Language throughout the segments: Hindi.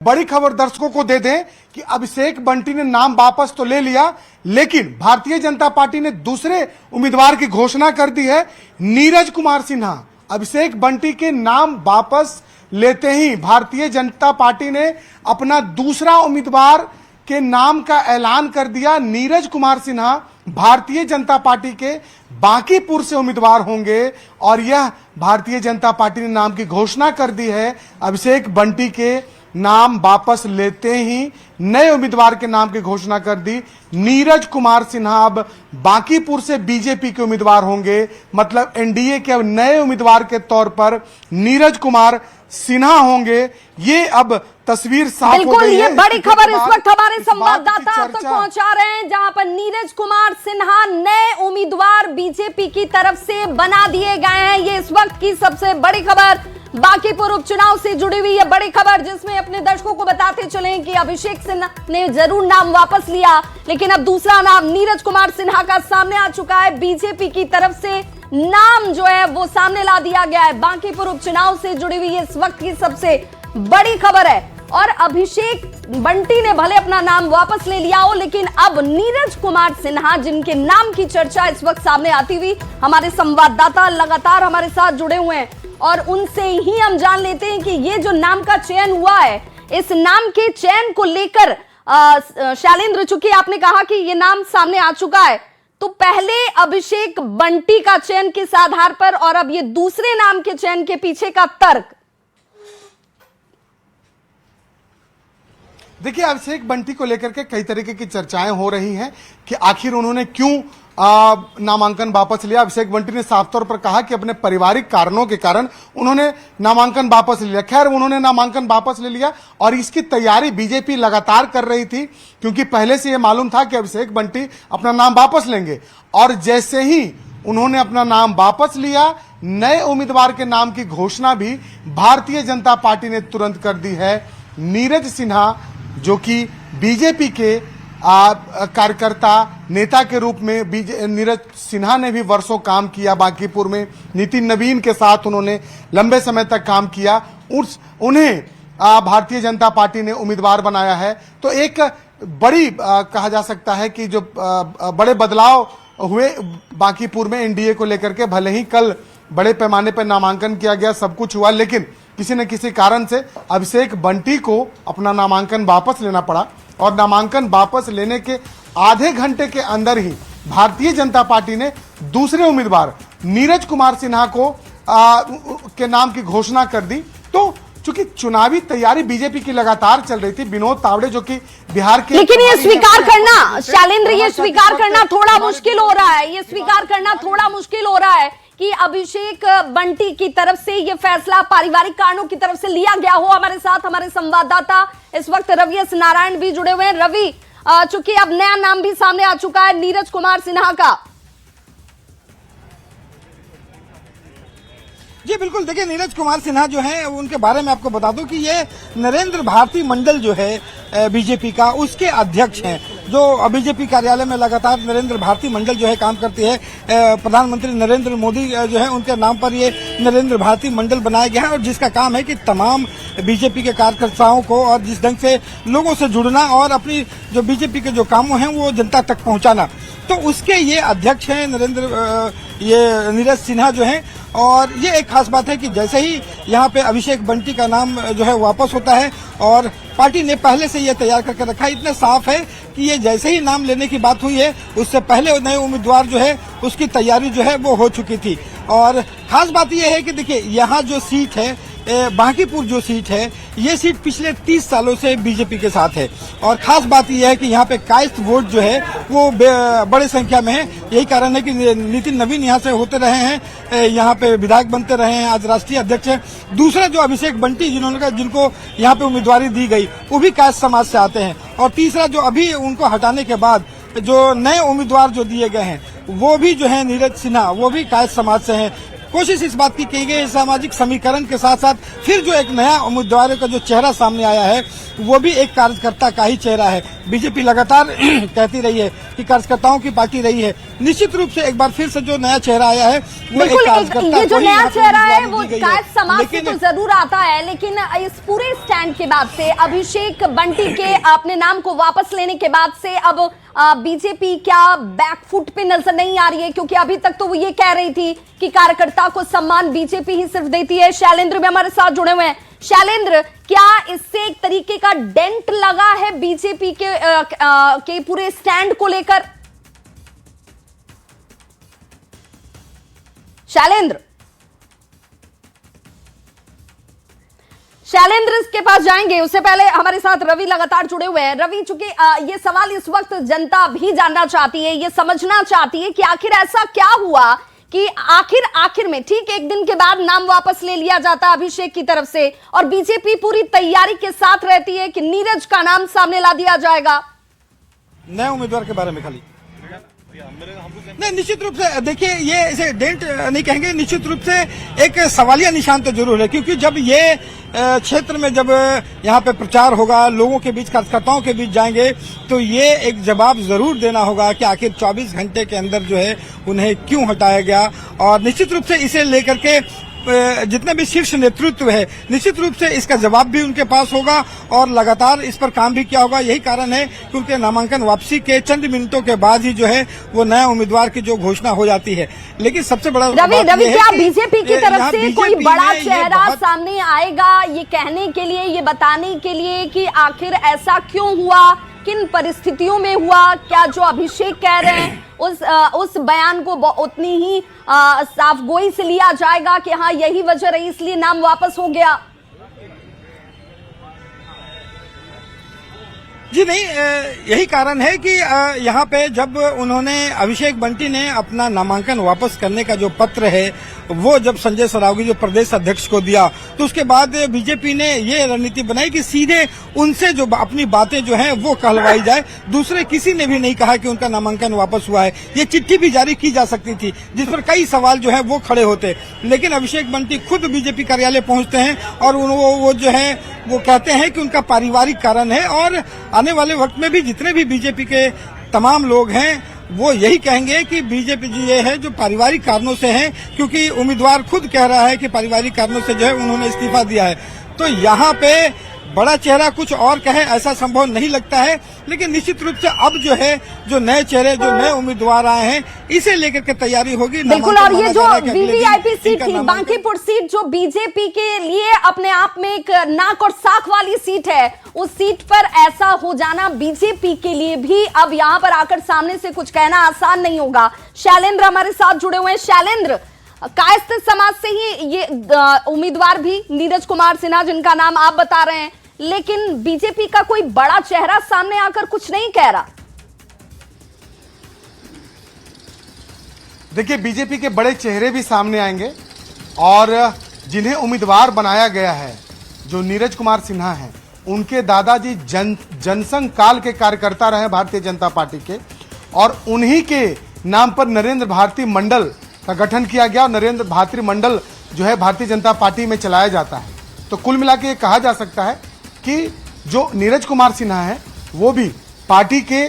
बड़ी खबर दर्शकों को दे दें कि अभिषेक बंटी ने नाम वापस तो ले लिया, लेकिन भारतीय जनता पार्टी ने दूसरे उम्मीदवार की घोषणा कर दी है, नीरज कुमार सिन्हा। अभिषेक बंटी के नाम वापस लेते ही भारतीय जनता पार्टी ने अपना दूसरा उम्मीदवार के नाम का ऐलान कर दिया। नीरज कुमार सिन्हा भारतीय जनता पार्टी के बांकीपुर से उम्मीदवार होंगे और यह भारतीय जनता पार्टी ने नाम की घोषणा कर दी है। अभिषेक बंटी के नाम वापस लेते ही नए उम्मीदवार के नाम की घोषणा कर दी। नीरज कुमार सिन्हा अब बांकीपुर से बीजेपी के उम्मीदवार होंगे, मतलब एनडीए के अब नए उम्मीदवार के तौर पर नीरज कुमार सिन्हा होंगे। ये अब तस्वीर साफ हो गई है। ये बड़ी खबर इस वक्त हमारे संवाददाता तक पहुंचा रहे हैं, जहां पर नीरज कुमार सिन्हा नए उम्मीदवार बीजेपी की तरफ से बना दिए गए हैं। ये इस वक्त की सबसे बड़ी खबर, बांकीपुर उपचुनाव से जुड़ी हुई है बड़ी खबर, जिसमें अपने दर्शकों को बताते चले कि अभिषेक सिन्हा ने जरूर नाम वापस लिया, लेकिन अब दूसरा नाम नीरज कुमार सिन्हा का सामने आ चुका है। बीजेपी की तरफ से नाम जो है वो सामने ला दिया गया है। बांकीपुर उपचुनाव से जुड़ी हुई इस वक्त की सबसे बड़ी खबर है। और अभिषेक बंटी ने भले अपना नाम वापस ले लिया हो, लेकिन अब नीरज कुमार सिन्हा, जिनके नाम की चर्चा इस वक्त सामने आती हुई, हमारे संवाददाता लगातार हमारे साथ जुड़े हुए हैं और उनसे ही हम जान लेते हैं कि ये जो नाम का चयन हुआ है, इस नाम के चयन को लेकर शैलेंद्र, चूंकि आपने कहा कि ये नाम सामने आ चुका है, तो पहले अभिषेक बंटी का चयन किस आधार पर और अब ये दूसरे नाम के चयन के पीछे का तर्क? देखिए, अभिषेक बंटी को लेकर के कई तरीके की चर्चाएं हो रही हैं कि आखिर उन्होंने क्यों नामांकन वापस लिया। अभिषेक बंटी ने साफ तौर पर कहा कि अपने पारिवारिक कारणों के कारण उन्होंने नामांकन वापस ले लिया। खैर, उन्होंने नामांकन वापस ले लिया और इसकी तैयारी बीजेपी लगातार कर रही थी, क्योंकि पहले से यह मालूम था कि अभिषेक बंटी अपना नाम वापस लेंगे। और जैसे ही उन्होंने अपना नाम वापस लिया, नए उम्मीदवार के नाम की घोषणा भी भारतीय जनता पार्टी ने तुरंत कर दी है। नीरज सिन्हा, जो कि बीजेपी के कार्यकर्ता नेता के रूप में, नीरज सिन्हा ने भी वर्षों काम किया बांकीपुर में। नितिन नवीन के साथ उन्होंने लंबे समय तक काम किया। उन्हें भारतीय जनता पार्टी ने उम्मीदवार बनाया है। तो एक बड़ी कहा जा सकता है कि जो बड़े बदलाव हुए बांकीपुर में एनडीए को लेकर के, भले ही कल बड़े पैमाने पर नामांकन किया गया, सब कुछ हुआ, लेकिन किसी न किसी कारण से अभिषेक बंटी को अपना नामांकन वापस लेना पड़ा और नामांकन वापस लेने के आधे घंटे के अंदर ही भारतीय जनता पार्टी ने दूसरे उम्मीदवार नीरज कुमार सिन्हा को के नाम की घोषणा कर दी। तो चूंकि चुनावी तैयारी बीजेपी की लगातार चल रही थी, विनोद तावड़े जो कि बिहार के, लेकिन ये स्वीकार करना शैलेंद्र, ये स्वीकार करना थोड़ा मुश्किल हो रहा है, ये स्वीकार करना थोड़ा मुश्किल हो रहा है कि अभिषेक बंटी की तरफ से ये फैसला पारिवारिक कारणों की तरफ से लिया गया हो। हमारे साथ हमारे संवाददाता इस वक्त रवि एस नारायण भी जुड़े हुए हैं। रवि, चूंकि अब नया नाम भी सामने आ चुका है नीरज कुमार सिन्हा का। जी बिल्कुल, देखिए नीरज कुमार सिन्हा जो है उनके बारे में आपको बता दूं कि ये नरेंद्र भारती मंडल जो है बीजेपी का, उसके अध्यक्ष हैं। जो बीजेपी कार्यालय में लगातार नरेंद्र भारती मंडल जो है काम करती है, प्रधानमंत्री नरेंद्र मोदी जो है उनके नाम पर ये नरेंद्र भारती मंडल बनाया गया है, और जिसका काम है कि तमाम बीजेपी के कार्यकर्ताओं को और जिस ढंग से लोगों से जुड़ना और अपनी जो बीजेपी के जो काम हैं वो जनता तक पहुंचाना, तो उसके ये अध्यक्ष हैं ये नीरज सिन्हा जो हैं। और ये एक खास बात है कि जैसे ही यहाँ पे अभिषेक बंटी का नाम जो है वापस होता है, और पार्टी ने पहले से ये तैयार करके रखा है, इतना साफ है कि ये जैसे ही नाम लेने की बात हुई है, उससे पहले नए उम्मीदवार जो है उसकी तैयारी जो है वो हो चुकी थी। और खास बात ये है कि देखिए, यहाँ जो सीट है बांकीपुर जो सीट है, ये सीट पिछले 30 सालों से बीजेपी के साथ है। और खास बात यह है कि यहाँ पे कायस्थ वोट जो है वो बड़े संख्या में है। यही कारण है कि नितिन नवीन यहाँ से होते रहे हैं, यहाँ पे विधायक बनते रहे हैं, आज राष्ट्रीय अध्यक्ष है। दूसरा जो अभिषेक बंटी जिनको यहाँ पे उम्मीदवारी दी गई, वो भी कायस्थ समाज से आते हैं। और तीसरा जो अभी उनको हटाने के बाद जो नए उम्मीदवार जो दिए गए हैं, वो भी जो है नीरज सिन्हा, वो भी कायस्थ समाज से हैं। कोशिश इस बात की गई सामाजिक समीकरण के साथ साथ फिर जो एक नया उम्मीदवार का जो चेहरा सामने आया है, वो भी एक कार्यकर्ता का ही चेहरा है। बीजेपी लगातार कहती रही है कि कार्यकर्ताओं की पार्टी रही है, निश्चित रूप से एक बार फिर से जो नया चेहरा आया है वो बिल्कुल, एक कार्यकर्ता ये जो को ही नया यहाँ पे चेहरा है उम्मीदवारी वो दी गई शायद समाज से लेकिन तो जरूर आता है, लेकिन इस पूरे स्टैंड के बाद से, अभिषेक बंटी के अपने नाम को वापस लेने के बाद से अब बीजेपी क्या बैकफुट पे नजर नहीं आ रही है? क्योंकि अभी तक तो वो ये कह रही थी कि कार्यकर्ता को सम्मान बीजेपी ही सिर्फ देती है। शैलेंद्र भी हमारे साथ जुड़े हुए हैं। शैलेंद्र, क्या इससे एक तरीके का डेंट लगा है बीजेपी के पूरे स्टैंड को लेकर? शैलेंद्र के पास जाएंगे, उससे पहले हमारे साथ रवि लगातार जुड़े हुए हैं। रवि, चूंकि ये सवाल इस वक्त जनता भी जानना चाहती है, ये समझना चाहती है कि आखिर ऐसा क्या हुआ कि आखिर में ठीक एक दिन के बाद नाम वापस ले लिया जाता है अभिषेक की तरफ से, और बीजेपी पूरी तैयारी के साथ रहती है कि नीरज का नाम सामने ला दिया जाएगा। नए उम्मीदवार के बारे में खाली नहीं, निश्चित रूप से देखिए, ये इसे डेंट नहीं कहेंगे, निश्चित रूप से एक सवालिया निशान तो जरूर है, क्योंकि जब ये क्षेत्र में जब यहाँ पे प्रचार होगा, लोगों के बीच, कार्यकर्ताओं के बीच जाएंगे, तो ये एक जवाब जरूर देना होगा कि आखिर 24 घंटे के अंदर जो है उन्हें क्यों हटाया गया। और निश्चित रूप से इसे लेकर के जितने भी शीर्ष नेतृत्व है, निश्चित रूप से इसका जवाब भी उनके पास होगा और लगातार इस पर काम भी किया होगा। यही कारण है कि उनके नामांकन वापसी के चंद मिनटों के बाद ही जो है वो नया उम्मीदवार की जो घोषणा हो जाती है। लेकिन सबसे बड़ा रवि, क्या बीजेपी की तरफ से कोई बड़ा चेहरा सामने आएगा ये कहने के लिए, ये बताने के लिए कि आखिर ऐसा क्यों हुआ, किन परिस्थितियों में हुआ? क्या जो अभिषेक कह रहे हैं उस बयान को उतनी ही साफ गोई से लिया जाएगा कि हाँ यही वजह रही इसलिए नाम वापस हो गया? जी नहीं, यही कारण है कि यहाँ पे जब उन्होंने, अभिषेक बंटी ने अपना नामांकन वापस करने का जो पत्र है वो जब संजय सरावगी जो प्रदेश अध्यक्ष को दिया, तो उसके बाद बीजेपी ने ये रणनीति बनाई कि सीधे उनसे जो अपनी बातें जो हैं वो कहलवाई जाए। दूसरे किसी ने भी नहीं कहा कि उनका नामांकन वापस हुआ है। ये चिट्ठी भी जारी की जा सकती थी जिस पर कई सवाल जो है वो खड़े होते, लेकिन अभिषेक बंटी खुद बीजेपी कार्यालय पहुंचते हैं और वो जो है वो कहते हैं कि उनका पारिवारिक कारण है। और आने वाले वक्त में भी जितने भी बीजेपी के तमाम लोग हैं वो यही कहेंगे कि बीजेपी जी ये है जो पारिवारिक कारणों से है, क्योंकि उम्मीदवार खुद कह रहा है कि पारिवारिक कारणों से जो है उन्होंने इस्तीफा दिया है। तो यहाँ पे बड़ा चेहरा कुछ और कहे ऐसा संभव नहीं लगता है, लेकिन निश्चित रूप से अब जो है जो नए चेहरे, जो नए उम्मीदवार आए हैं, इसे लेकर के तैयारी होगी। बिल्कुल, और ये जो वीवीआईपी सीट थी, बांकीपुर सीट, जो बीजेपी के लिए अपने आप में एक नाक और साख वाली सीट है, उस सीट पर ऐसा हो जाना बीजेपी के लिए भी अब यहाँ पर आकर सामने से कुछ कहना आसान नहीं होगा। शैलेंद्र हमारे साथ जुड़े हुए हैं। शैलेंद्र, कायस्थ समाज से ही ये उम्मीदवार भी नीरज कुमार सिन्हा, जिनका नाम आप बता रहे हैं, लेकिन बीजेपी का कोई बड़ा चेहरा सामने आकर कुछ नहीं कह रहा। देखिए, बीजेपी के बड़े चेहरे भी सामने आएंगे और जिन्हें उम्मीदवार बनाया गया है, जो नीरज कुमार सिन्हा हैं, उनके दादाजी जनसंघ काल के कार्यकर्ता रहे भारतीय जनता पार्टी के, और उन्हीं के नाम पर नरेंद्र भारती मंडल का गठन किया गया और नरेंद्र भारती मंडल जो है भारतीय जनता पार्टी में चलाया जाता है। तो कुल मिला के ये कहा जा सकता है कि जो नीरज कुमार सिन्हा हैं वो भी पार्टी के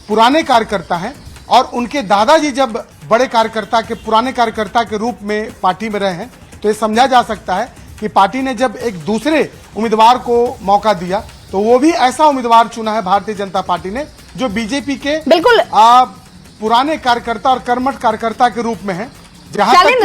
पुराने कार्यकर्ता हैं और उनके दादाजी जब बड़े कार्यकर्ता के, पुराने कार्यकर्ता के रूप में पार्टी में रहे हैं, तो ये समझा जा सकता है कि पार्टी ने जब एक दूसरे उम्मीदवार को मौका दिया तो वो भी ऐसा उम्मीदवार चुना है भारतीय जनता पार्टी ने जो बीजेपी के बिल्कुल पुराने कार्यकर्ता और कर्मठ कार्यकर्ता के रूप में है। जहां तक